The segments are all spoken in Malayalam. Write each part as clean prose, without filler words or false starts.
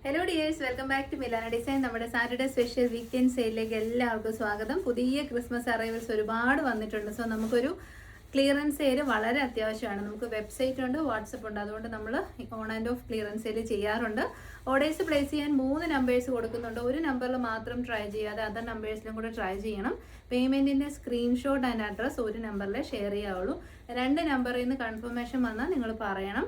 Hello dears, welcome back to Milana design. നമ്മുടെ സാറ്റർഡേ സ്പെഷ്യൽ വീക്കെൻഡ് സെയിലിലേക്ക് എല്ലാവർക്കും സ്വാഗതം. പുതിയ ക്രിസ്മസ് അറൈവൽസ് ഒരുപാട് വന്നിട്ടുണ്ട്. സോ നമുക്കൊരു ക്ലിയറൻസ് സെയിൽ വളരെ അത്യാവശ്യമാണ്. നമുക്ക് വെബ്സൈറ്റ് ഉണ്ട്, വാട്സപ്പ് ഉണ്ട്. അതുകൊണ്ട് നമ്മൾ on and of clearance sale ചെയ്യാറുണ്ട്. ഓർഡേഴ്സ് പ്ലേസ് ചെയ്യാൻ 3 നമ്പേഴ്സ് കൊടുക്കുന്നുണ്ട്. ഒരു നമ്പറിൽ മാത്രം ട്രൈ ചെയ്യാതെ അതർ നമ്പേഴ്സിലും കൂടെ ട്രൈ ചെയ്യണം. പേയ്മെൻറ്റിൻ്റെ സ്ക്രീൻഷോട്ട് ആൻഡ് അഡ്രസ്സ് ഒരു നമ്പറിൽ ഷെയർ ചെയ്യാവുള്ളൂ. 2 നമ്പറിൽ നിന്ന് കൺഫർമേഷൻ വന്നാൽ നിങ്ങൾ പറയണം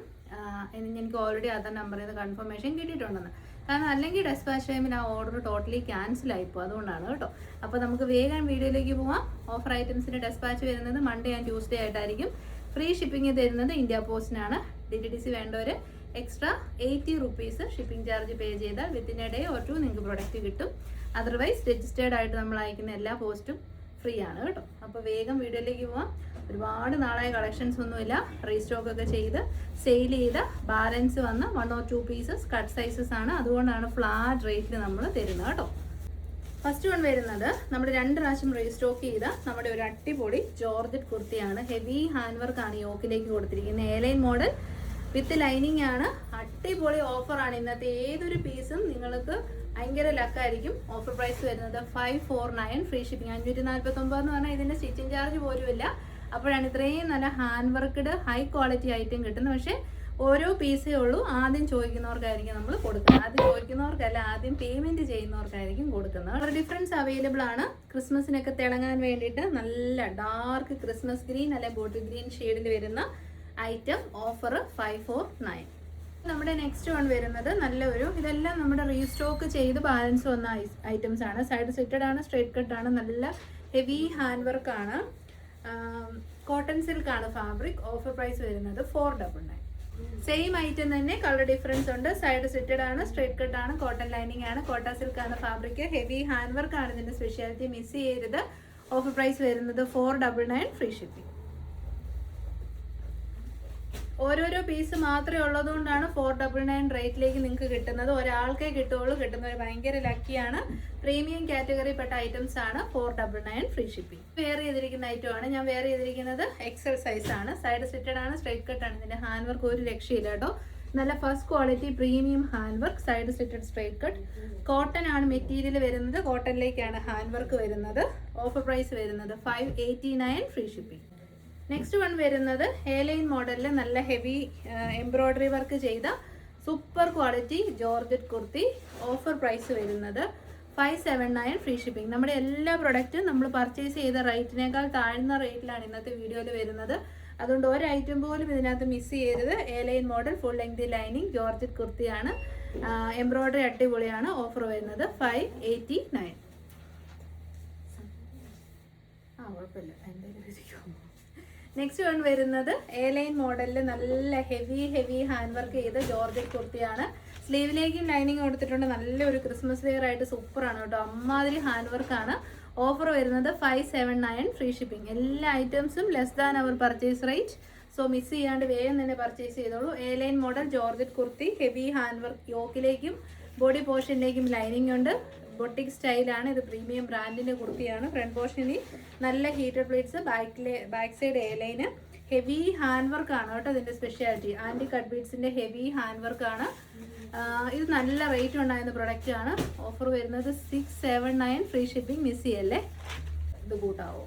എനിക്ക് ഓൾറെഡി അതർ നമ്പറിൽ നിന്ന് കൺഫർമേഷൻ കിട്ടിയിട്ടുണ്ടെന്ന്. കാരണം അല്ലെങ്കിൽ ഡെസ്പാച്ച് ടൈമിൽ ആ ഓർഡർ ടോട്ടലി ക്യാൻസൽ ആയിപ്പോൾ, അതുകൊണ്ടാണ് കേട്ടോ. അപ്പോൾ നമുക്ക് വേഗം വീഡിയോയിലേക്ക് പോവാം. ഓഫർ ഐറ്റംസിൻ്റെ ഡെസ്പാച്ച് വരുന്നത് മൺഡേ ആൻഡ് ട്യൂസ്ഡേ ആയിട്ടായിരിക്കും. ഫ്രീ ഷിപ്പിംഗ് തരുന്നത് ഇന്ത്യ പോസ്റ്റിനാണ്. DTDC വേണ്ടവർ എക്സ്ട്രാ 80 റുപ്പീസ് ഷിപ്പിംഗ് ചാർജ് പേ ചെയ്താൽ വിത്തിൻ എ ഡേ ഓർ 2 നിങ്ങൾക്ക് പ്രൊഡക്റ്റ് കിട്ടും. അതർവൈസ് രജിസ്റ്റേർഡ് ആയിട്ട് നമ്മൾ അയക്കുന്ന എല്ലാ പോസ്റ്റും ഫ്രീ ആണ് കേട്ടോ. അപ്പോൾ വേഗം വീഡിയോയിലേക്ക് പോവാം. ഒരുപാട് നാളായ കളക്ഷൻസ് ഒന്നുമില്ല. റീസ്റ്റോക്ക് ഒക്കെ ചെയ്ത് സെയിൽ ചെയ്ത് ബാലൻസ് വന്ന 1 or 2 പീസസ് കട്ട് സൈസസ് ആണ്. അതുകൊണ്ടാണ് ഫ്ലാറ്റ് റേറ്റിൽ നമ്മൾ തരുന്നത് കേട്ടോ. ഫസ്റ്റ് വൺ വരുന്നത് നമ്മൾ 2 പ്രാവശ്യം റീസ്റ്റോക്ക് ചെയ്ത നമ്മുടെ ഒരു അടിപൊളി ജോർജറ്റ് കുർത്തിയാണ്. ഹെവി ഹാൻഡ് വർക്ക് ആണ് യോക്കിലേക്ക് കൊടുത്തിരിക്കുന്നത്. എയർലൈൻ മോഡൽ വിത്ത് ലൈനിങ് ആണ്. അടിപൊളി ഓഫറാണ്. ഇന്നത്തെ ഏതൊരു പീസും നിങ്ങൾക്ക് ഭയങ്കര ലക്കായിരിക്കും. ഓഫർ പ്രൈസ് വരുന്നത് 549 ഫ്രീ ഷിപ്പിംഗ്. 549 എന്ന് പറഞ്ഞാൽ ഇതിൻ്റെ സ്റ്റിച്ചിങ് ചാർജ് പോലുമില്ല. അപ്പോഴാണ് ഇത്രയും നല്ല hand worked high quality item കിട്ടുന്നത്. പക്ഷേ ഓരോ പീസേ ഉള്ളൂ. ആദ്യം ചോദിക്കുന്നവർക്കായിരിക്കും നമ്മൾ കൊടുക്കുന്നത്. ആദ്യം ചോദിക്കുന്നവർക്കല്ല, ആദ്യം പേയ്മെൻറ്റ് ചെയ്യുന്നവർക്കായിരിക്കും കൊടുക്കുന്നത്. ഒരു ഡിഫറൻസ് അവൈലബിൾ ആണ്. ക്രിസ്മസിനൊക്കെ തിളങ്ങാൻ വേണ്ടിയിട്ട് നല്ല ഡാർക്ക് ക്രിസ്മസ് ഗ്രീൻ അല്ലെ ബോട്ടിൽ ഗ്രീൻ ഷെയ്ഡിൽ വരുന്ന ഐറ്റം ഓഫർ 549. നമ്മുടെ നെക്സ്റ്റ് വൺ വരുന്നത് നല്ലൊരു, ഇതെല്ലാം നമ്മുടെ റീസ്റ്റോക്ക് ചെയ്ത് ബാലൻസ് വന്ന ഐറ്റംസ് ആണ്. സൈഡ് സിറ്റഡ് ആണ്, സ്ട്രേറ്റ് കട്ട് ആണ്, നല്ല ഹെവി ഹാൻഡ് വർക്ക് ആണ്. കോട്ടൺ സിൽക്ക് ആണ് ഫാബ്രിക്. ഓഫർ പ്രൈസ് വരുന്നത് 499. സെയിം ഐറ്റം തന്നെ, കളർ ഡിഫറൻസ് ഉണ്ട്. സൈഡ് സിറ്റഡ് ആണ്, സ്ട്രേറ്റ് കട്ട് ആണ്, കോട്ടൺ ലൈനിങ് ആണ്, കോട്ടൺ സിൽക്ക് ആണ് ഫാബ്രിക്. ഹെവി ഹാൻഡ് വർക്ക് ആണ് ഇതിന്റെ സ്പെഷ്യാലിറ്റി. മിസ് ചെയ്യരുത്. ഓഫർ പ്രൈസ് വരുന്നത് 499 ഫ്രീ ഷിപ്പിംഗ്. ഓരോരോ പീസ് മാത്രമേ ഉള്ളതുകൊണ്ടാണ് 499 റേറ്റിലേക്ക് നിങ്ങൾക്ക് കിട്ടുന്നത്. ഒരാൾക്കേ കിട്ടുള്ളൂ. കിട്ടുന്നവർ ഭയങ്കര ലക്കിയാണ്. പ്രീമിയം കാറ്റഗറി പെട്ട ഐറ്റംസ് ആണ്. 499 ഫ്രീ ഷിപ്പിംഗ്. വെയർ ചെയ്തിരിക്കുന്ന ഐറ്റം ആണ്. ഞാൻ വെയർ ചെയ്തിരിക്കുന്നത് എക്സൽ സൈസ് ആണ്. സൈഡ് സിറ്റഡ് ആണ്, സ്ട്രേറ്റ് കട്ട് ആണ്. ഇതിന്റെ ഹാൻഡ് വർക്ക് ഒരു രക്ഷയില്ല കേട്ടോ. നല്ല first quality premium hand work, side slitted straight cut. Cotton ആണ് മെറ്റീരിയൽ വരുന്നത്. കോട്ടണിലേക്കാണ് ഹാൻഡ് വർക്ക് വരുന്നത്. ഓഫർ പ്രൈസ് വരുന്നത് 589 ഫ്രീ ഷിപ്പിംഗ്. നെക്സ്റ്റ് വൺ വരുന്നത് എയർലൈൻ മോഡലിൽ നല്ല ഹെവി എംബ്രോയ്ഡറി വർക്ക് ചെയ്ത super quality georgette kurti. Offer price വരുന്നത് 579 ഫ്രീ ഷിപ്പിംഗ്. നമ്മുടെ എല്ലാ പ്രൊഡക്റ്റും നമ്മൾ പർച്ചേസ് ചെയ്ത റേറ്റിനേക്കാൾ താഴ്ന്ന റേറ്റിലാണ് ഇന്നത്തെ വീഡിയോയിൽ വരുന്നത്. അതുകൊണ്ട് ഒരു ഐറ്റം പോലും ഇതിനകത്ത് മിസ് ചെയ്യരുത്. Airline model full length lining georgette കുർത്തിയാണ്. എംബ്രോയ്ഡറി അടിപൊളിയാണ്. ഓഫർ വരുന്നത് 589. കുഴപ്പമില്ല, എന്തായാലും. നെക്സ്റ്റ് വൺ വരുന്നത് എയർലൈൻ മോഡലിൽ നല്ല ഹെവി ഹാൻഡ് വർക്ക് ചെയ്ത ജോർജറ്റ് കുർത്തിയാണ്. സ്ലീവിലേക്കും ലൈനിങ് കൊടുത്തിട്ടുണ്ട്. നല്ലൊരു ക്രിസ്മസ് വെയർ ആയിട്ട് സൂപ്പറാണ് കേട്ടോ. അമ്മാതിരി ഹാൻഡ് വർക്കാണ്. ഓഫർ വരുന്നത് 579 ഫ്രീ ഷിപ്പിംഗ്. എല്ലാ ഐറ്റംസും less than our purchase rate. So miss ചെയ്യാണ്ട് വേഗം തന്നെ പർച്ചേസ് ചെയ്തോളൂ. Airline model georgette kurti, heavy hand work, യോക്കിലേക്കും ബോഡി പോർഷനിലേക്കും ലൈനിങ് ഉണ്ട്. ബൊട്ടിക് സ്റ്റൈലാണ്. ഇത് പ്രീമിയം ബ്രാൻഡിന്റെ കുർത്തിയാണ്. ഫ്രണ്ട് പോർഷനിൽ നല്ല heated plates, back side airline, heavy hand work ആണ് കേട്ടോ. ഇതിന്റെ സ്പെഷ്യാലിറ്റി ആന്റി കട്ട് ബീഡ്സിന്റെ ഹെവി ഹാൻഡ് വർക്ക് ആണ്. ഇത് നല്ല റേറ്റ് ഉണ്ടായിരുന്ന പ്രൊഡക്റ്റ് ആണ്. ഓഫർ വരുന്നത് 679 ഫ്രീ ഷിപ്പിംഗ്. മിസ് ചെയ്യല്ലേ, ഇത് കൂട്ടാവോ.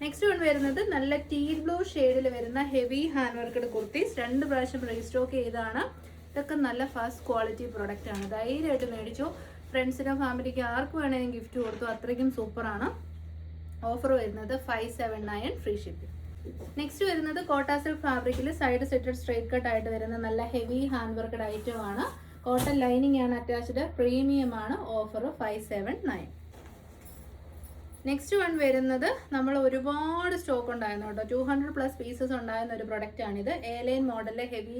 നെക്സ്റ്റ് വൺ വരുന്നത് നല്ല ടീൽ ബ്ലൂ ഷെയ്ഡിൽ വരുന്ന ഹെവി ഹാൻഡ് വർക്കഡ് കുർത്തീസ്. 2 പ്രാവശ്യം റീസ്റ്റോക്ക് ചെയ്താണ്. ഇതൊക്കെ നല്ല ഫസ്റ്റ് ക്വാളിറ്റി പ്രൊഡക്റ്റ് ആണ്. ധൈര്യമായിട്ട് മേടിച്ചോ. ഫ്രണ്ട്സിനോ ഫാമിലിക്കോ ആർക്ക് വേണമെങ്കിലും ഗിഫ്റ്റ് കൊടുത്തു. അത്രയ്ക്കും സൂപ്പറാണ്. ഓഫർ വരുന്നത് 579 ഫ്രീ ഷിപ്പിംഗ്. നെക്സ്റ്റ് വരുന്നത് കോട്ട സിൽക്ക് ഫാബ്രിക്കിൽ സൈഡ് സെറ്റഡ് സ്ട്രേറ്റ് കട്ട് ആയിട്ട് വരുന്ന നല്ല ഹെവി ഹാൻഡ് വർക്കഡ് ഐറ്റം ആണ്. കോട്ടൺ ലൈനിങ് ആണ് അറ്റാച്ച്ഡ്. പ്രീമിയം ആണ്. ഓഫർ 579. നെക്സ്റ്റ് വൺ വരുന്നത് നമ്മൾ ഒരുപാട് സ്റ്റോക്ക് ഉണ്ടായിരുന്നു കേട്ടോ. 200+ പീസസ് ഉണ്ടായിരുന്ന ഒരു പ്രൊഡക്റ്റ് ആണിത്. എയർലൈൻ മോഡലിലെ ഹെവി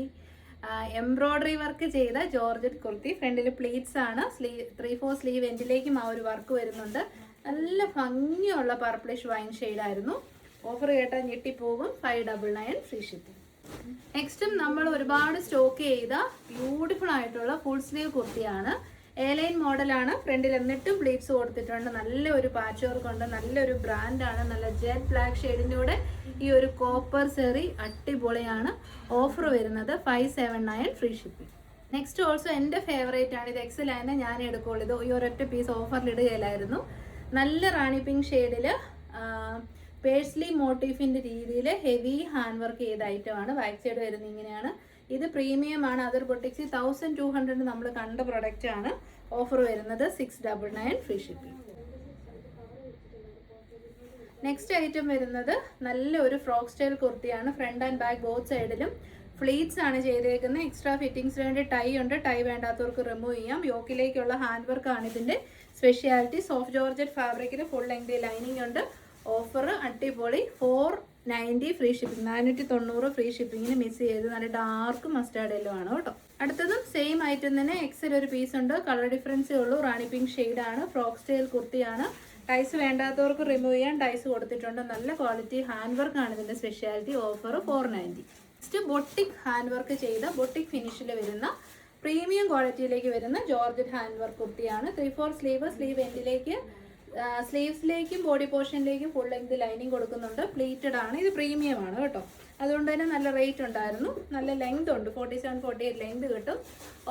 എംബ്രോയ്ഡറി വർക്ക് ചെയ്ത ജോർജറ്റ് കുർത്തി. ഫ്രണ്ടിൽ പ്ലീറ്റ്സ് ആണ്. 3/4 സ്ലീവ് എൻഡിലേക്കും ആ ഒരു വർക്ക് വരുന്നുണ്ട്. നല്ല ഭംഗിയുള്ള പർപ്പിളിഷ് വൈൻ ഷെയ്ഡായിരുന്നു. ഓഫർ കേട്ടാൽ ഞെട്ടിപ്പോകും. 599 ഫ്രീ ഷിപ്പിംഗ്. നെക്സ്റ്റും നമ്മൾ ഒരുപാട് സ്റ്റോക്ക് ചെയ്ത ബ്യൂട്ടിഫുൾ ആയിട്ടുള്ള ഫുൾ സ്ലീവ് കുർത്തിയാണ്. എയർലൈൻ മോഡലാണ്. ഫ്രണ്ടിൽ എന്നിട്ടും പ്ലീറ്റ്സ് കൊടുത്തിട്ടുണ്ട്. നല്ലൊരു പാച്ച് വർക്ക് ഉണ്ട്. നല്ലൊരു ബ്രാൻഡാണ്. നല്ല ജെറ്റ് ബ്ലാക്ക് ഷെയ്ഡിൻ്റെ കൂടെ ഈ ഒരു കോപ്പർ സെറി അടിപൊളിയാണ്. ഓഫർ വരുന്നത് 579 ഫ്രീ ഷിപ്പിംഗ്. നെക്സ്റ്റ് ഓൾസോ എൻ്റെ ഫേവറേറ്റ് ആണ്. ഇത് എക്സലായിരുന്നു, ഞാൻ എടുക്കുള്ളൂ. ഇത് ഈ ഒരൊറ്റ പീസ് ഓഫറിൽ ഇടുകയില്ലായിരുന്നു. നല്ല റാണി പിങ്ക് ഷെയ്ഡിൽ പേഴ്സ്ലി മോട്ടീഫിൻ്റെ രീതിയിൽ ഹെവി ഹാൻഡ് വർക്ക് ചെയ്ത ഐറ്റമാണ്. ബാക്ക് സൈഡ് വരുന്നത് ഇങ്ങനെയാണ്. ഇത് പ്രീമിയം ആണ്. അതർ ബൊട്ടിക്സ് 1200 നമ്മൾ കണ്ട പ്രൊഡക്റ്റ് ആണ്. ഓഫർ വരുന്നത് 699 ഫ്രീ ഷിപ്പിംഗ്. നെക്സ്റ്റ് ഐറ്റം വരുന്നത് നല്ല ഒരു ഫ്രോക്ക് സ്റ്റൈൽ കുർത്തിയാണ്. ഫ്രണ്ട് ആൻഡ് ബാക്ക് ബോത്ത് സൈഡിലും ഫ്ലീറ്റ്സ് ആണ് ചെയ്തേക്കുന്നത്. എക്സ്ട്രാ ഫിറ്റിംഗ്സിന് വേണ്ടി ടൈ ഉണ്ട്. ടൈ വേണ്ടാത്തവർക്ക് റിമൂവ് ചെയ്യാം. യോക്കിലേക്കുള്ള ഹാൻഡ് വർക്ക് ആണ് ഇതിൻ്റെ സ്പെഷ്യാലിറ്റി. സോഫ്റ്റ് ജോർജറ്റ് ഫാബ്രിക്കിൽ ഫുൾ ലെങ്ത് ലൈനിങ് ഉണ്ട്. ഓഫർ അടിപൊളി. 490 ഫ്രീ ഷിപ്പിംഗ്. 490 ഫ്രീ ഷിപ്പിങ്ങിന് മിസ് ചെയ്ത് നല്ല ഡാർക്ക് മസ്റ്റാർഡ് യെല്ലോ ആണ് കേട്ടോ. അടുത്തതും സെയിം ഐറ്റം തന്നെ. എക്സൽ ഒരു പീസ് ഉണ്ട്. കളർ ഡിഫറൻസേ ഉള്ളൂ. റാണി പിങ്ക് ഷെയ്ഡാണ്. ഫ്രോക്ക് സ്റ്റൈൽ കുർത്തിയാണ്. ടൈസ് വേണ്ടാത്തവർക്ക് റിമൂവ് ചെയ്യാൻ ടൈസ് കൊടുത്തിട്ടുണ്ട്. നല്ല ക്വാളിറ്റി ഹാൻഡ് വർക്ക് ആണ് ഇതിൻ്റെ speciality. Offer 490. Next boutique hand work ചെയ്ത ബൊട്ടിക് ഫിനിഷിൽ വരുന്ന പ്രീമിയം ക്വാളിറ്റിയിലേക്ക് വരുന്ന ജോർജറ്റ് ഹാൻഡ് വർക്ക് കുർത്തിയാണ്. 3/4 സ്ലീവ്. സ്ലീവ് എൻഡിലേക്ക് സ്ലീവ്സിലേക്കും ബോഡി പോർഷനിലേക്കും ഫുൾ ലെങ്ത് ലൈനിങ് കൊടുക്കുന്നുണ്ട്. പ്ലീറ്റഡ് ആണ്. ഇത് പ്രീമിയം ആണ് കേട്ടോ. അതുകൊണ്ട് തന്നെ നല്ല റേറ്റ് ഉണ്ടായിരുന്നു. നല്ല ലെങ്ത് ഉണ്ട്. 47-48 ലെങ്ത് കിട്ടും.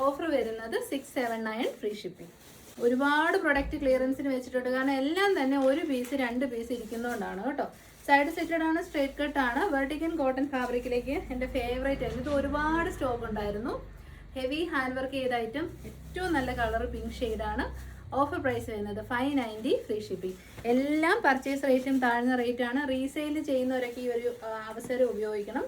ഓഫർ വരുന്നത് 679 ഫ്രീ ഷിപ്പിംഗ്. ഒരുപാട് പ്രൊഡക്റ്റ് ക്ലിയറൻസിന് വെച്ചിട്ടുണ്ട്. കാരണം എല്ലാം തന്നെ ഒരു പീസ് 2 പീസ് ഇരിക്കുന്നതുകൊണ്ടാണ് കേട്ടോ. സൈഡ് സെറ്റഡ് ആണ്. സ്ട്രേറ്റ് കട്ട് ആണ്. വെർട്ടിക്കൻ കോട്ടൺ ഫാബ്രിക്കിലേക്ക് എൻ്റെ ഫേവറേറ്റ് ആയിരുന്നു. ഇത് ഒരുപാട് സ്റ്റോക്ക് ഉണ്ടായിരുന്നു. ഹെവി ഹാൻഡ് വർക്ക് ചെയ്ത ഐറ്റം. ഏറ്റവും നല്ല കളർ പിങ്ക് ഷെയ്ഡാണ്. ഓഫർ പ്രൈസ് വരുന്നത് 590 ഫ്രീ ഷിപ്പിംഗ്. എല്ലാം പർച്ചേസ് റേറ്റും താഴ്ന്ന റേറ്റാണ്. റീസെയിൽ ചെയ്യുന്നവരൊക്കെ ഈ ഒരു അവസരം ഉപയോഗിക്കണം.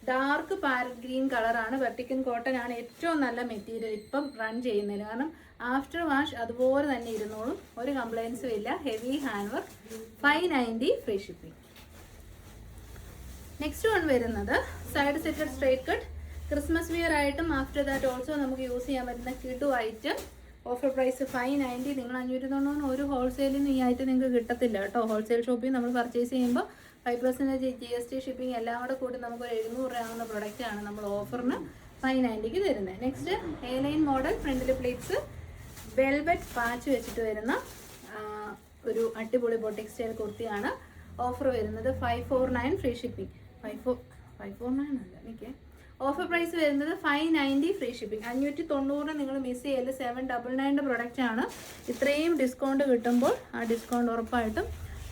ഡാർക്ക് പാരറ്റ് ഗ്രീൻ കളറാണ്. വെർട്ടിക്കൻ കോട്ടൺ ആണ് ഏറ്റവും നല്ല മെറ്റീരിയൽ ഇപ്പം റൺ ചെയ്യുന്നതിന്. കാരണം ആഫ്റ്റർ വാഷ് അതുപോലെ തന്നെ ഇരുന്നോളും. ഒരു കംപ്ലൈൻസും ഇല്ല. Heavy hand work. 590 free shipping. Next one വരുന്നത് സൈഡ് സെറ്റഡ് സ്ട്രേറ്റ് കട്ട്. ക്രിസ്മസ് വിയർ ആയിട്ടും ആഫ്റ്റർ ദാറ്റ് ഓൾസോ നമുക്ക് യൂസ് ചെയ്യാൻ പറ്റുന്ന കിഡു ഐറ്റം. Offer price 590. നിങ്ങൾ 590 ഒരു ഹോൾസെയിലിൽ നിന്ന് ഈ ഐറ്റം നിങ്ങൾക്ക് കിട്ടത്തില്ല കേട്ടോ. ഹോൾസെയിൽ ഷോപ്പിൽ നമ്മൾ പർച്ചേസ് ചെയ്യുമ്പോൾ 5% GST ഷിപ്പിംഗ് എല്ലാം കൂടെ കൂടി നമുക്കൊരു 700 രൂപയാകുന്ന പ്രൊഡക്റ്റാണ് നമ്മൾ ഓഫറിന് 590ക്ക് തരുന്നത്. Next A line model. ഫ്രണ്ടിൽ പ്ലേറ്റ്സ് വെൽവെറ്റ് പാച്ച് വെച്ചിട്ട് വരുന്ന ഒരു അടിപൊളി ബൊട്ടിക് സ്റ്റൈൽ കുർത്തിയാണ്. ഓഫർ വരുന്നത് 549 ഫ്രീ ഷിപ്പിംഗ്. 549 അല്ല എനിക്ക്. ഓഫർ പ്രൈസ് വരുന്നത് 590 ഫ്രീ ഷിപ്പിംഗ്. 590 നിങ്ങൾ മിസ് ചെയ്യല്. 799 പ്രൊഡക്റ്റ് ആണ്. ഇത്രയും ഡിസ്കൗണ്ട് കിട്ടുമ്പോൾ ആ ഡിസ്കൗണ്ട് ഉറപ്പായിട്ടും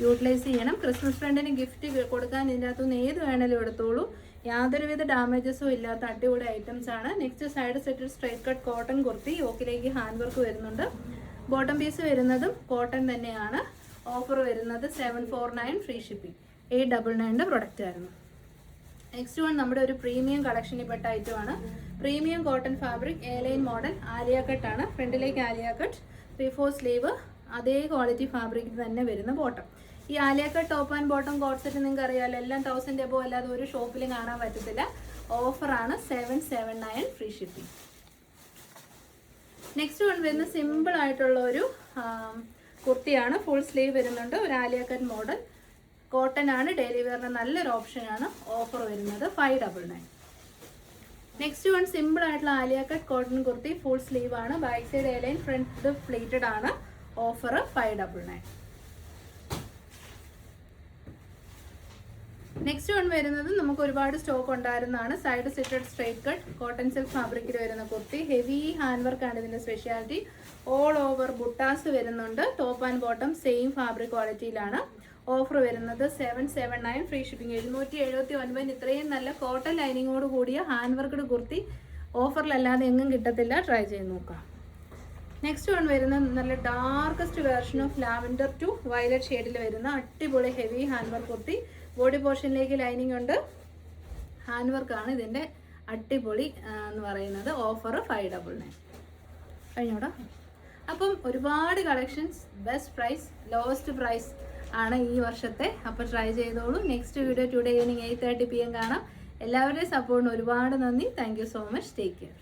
യൂട്ടിലൈസ് ചെയ്യണം. ക്രിസ്മസ് ഫ്രണ്ടിന് ഗിഫ്റ്റ് കൊടുക്കാൻ ഇതിൻ്റെ അകത്തുനിന്ന് ഏത് വേണേലും എടുത്തോളൂ. യാതൊരുവിധ ഡാമേജസും ഇല്ലാത്ത അടിപൊളി ഐറ്റംസ് ആണ്. Next side set straight cut cotton kurti. യോക്കിലേക്ക് ഹാൻഡ് വർക്ക് വരുന്നുണ്ട്. ബോട്ടം പീസ് വരുന്നതും കോട്ടൺ തന്നെയാണ്. ഓഫർ വരുന്നത് 749 ഫ്രീ ഷിപ്പിംഗ്. 899 പ്രൊഡക്റ്റ് ആയിരുന്നു. നെക്സ്റ്റ് വൺ നമ്മുടെ ഒരു പ്രീമിയം കളക്ഷനിൽ പെട്ട ഐറ്റമാണ്. Premium cotton fabric A line model Alia cut ആണ്. ഫ്രണ്ടിലേക്ക് ആലിയ കട്ട്. 3/4 സ്ലീവ്. അതേ ക്വാളിറ്റി ഫാബ്രിക് തന്നെ വരുന്ന ബോട്ടം. ഈ Alia cut top and bottom coat set നിങ്ങൾക്ക് അറിയാമല്ലോ. എല്ലാം 1000 എബോ അല്ലാതെ ഒരു ഷോപ്പിലും കാണാൻ പറ്റത്തില്ല. ഓഫറാണ് 779 ഫ്രീ ഷിപ്പിംഗ്. നെക്സ്റ്റ് വൺ വരുന്ന സിമ്പിൾ ആയിട്ടുള്ള ഒരു കുർത്തിയാണ്. ഫുൾ സ്ലീവ് വരുന്നുണ്ട്. ഒരു ആലിയ കട്ട് മോഡൽ. കോട്ടൺ ആണ്. ഡെയിലി വെയറിന് നല്ലൊരു ഓപ്ഷനാണ്. ഓഫർ വരുന്നത് 599. നെക്സ്റ്റ് വൺ സിമ്പിൾ ആയിട്ടുള്ള Alia cut cotton kurti. Full sleeve ആണ്. Back side A line, front pleated ആണ്. ഓഫർ 599. നെക്സ്റ്റ് വൺ വരുന്നത് നമുക്ക് ഒരുപാട് സ്റ്റോക്ക് ഉണ്ടായിരുന്നതാണ്. സൈഡ് സെറ്റഡ് സ്ട്രൈറ്റ് കട്ട് കോട്ടൺ സിൽക്ക് ഫാബ്രിക്കിൽ വരുന്ന കുർത്തി. ഹെവി ഹാൻഡ് വർക്ക് ആണ് ഇതിന്റെ സ്പെഷ്യാലിറ്റി. ഓൾ ഓവർ ബുട്ടാസ് വരുന്നുണ്ട്. Top and bottom same fabric ക്വാളിറ്റിയിലാണ്. ഓഫർ വരുന്നത് 779 ഫ്രീ ഷിപ്പിംഗ്. 779 ഇത്രയും നല്ല കോട്ടൺ ലൈനിങ്ങോട് കൂടിയ ഹാൻഡ് വർക്ക്ഡ് കുർത്തി ഓഫറിലല്ലാതെ എങ്ങും കിട്ടത്തില്ല. ട്രൈ ചെയ്ത് നോക്കാം. നെക്സ്റ്റ് വൺ വരുന്നത് നല്ല darkest version of lavender to violet ഷെയ്ഡിൽ വരുന്ന അടിപൊളി heavy hand work kurti. Body പോർഷനിലേക്ക് ലൈനിങ് ഉണ്ട്. ഹാൻഡ് വർക്കാണ് ഇതിൻ്റെ അടിപൊളി എന്ന് പറയുന്നത്. ഓഫർ 599. കഴിഞ്ഞോടാ. അപ്പം ഒരുപാട് collections, best price, lowest price ആണ് ഈ വർഷത്തെ. അപ്പോൾ ട്രൈ ചെയ്തോളൂ. Next video today evening 8:30 PM കാണാം. എല്ലാവരുടെയും സപ്പോർട്ടിന് ഒരുപാട് നന്ദി. Thank you so much. Take care.